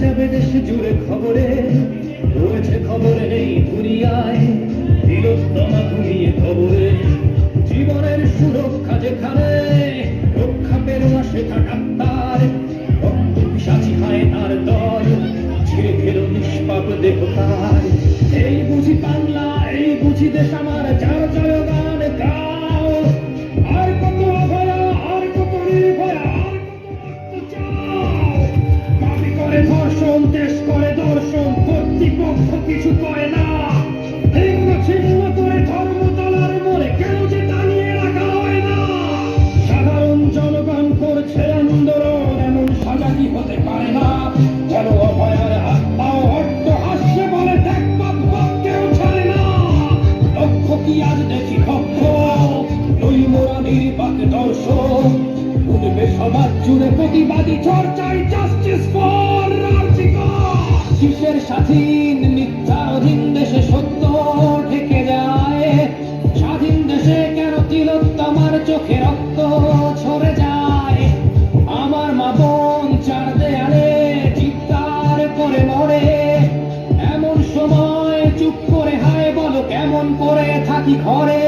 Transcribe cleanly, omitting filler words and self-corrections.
যাবে দেশ জুড়ে খবরে, রয়েছে খবরে এই দুনিয়ায়, তিলোত্তমা ঘুমিয়ে খবরে। জীবনের সুরক্ষা যেখানে, রক্ষা পেল না সেখানে তার, রক্ত পিশাচি হয় তার দল, ছিঁড়ে খেল নিষ্পাপ দেহ তার। এই বুঝি বাংলা, এই বুঝি দেশ আমার, যার জয়গান গাও। আর কত অভয়া, আর কত নির্ভয়া, আর কত চাও। দাবি করে ধর্ষণ, দেশ করে দর্শন, কর্তৃপক্ষ কিছু করে না। ভিন্ন ছিন্ন করে ধর্ম তলার মোড়ে কেন যে টানিয়ে রাখা হয় না। সাধারণ জনগণ করছে আন্দোলন, এমন সাজা কি হতে পারে না। যেন অভয়ার আত্মাও হট্ট হাসছে বলে দেখ বাপ কেউ ছাড়ে না। লক্ষ্য কি আজ দেখি ভক্ষ, নই মোরা নির্বাক দর্শক। উঠবে সমাজ জুড়ে প্রতিবাদী চর্চায়, জাস্টিস ফর রাজিকা। কিসের স্বাধীন মিথ্যার অধীন দেশে সত্য ঠেকে যায়। স্বাধীন দেশে কেন তিলোত্তমার চোখে রক্ত ঝরে যায়। আমার মা বোন চার দেয়ালে চিৎকার করে মরে, এমন সময় চুপ করে হায় বলো কেমন করে থাকি ঘরে।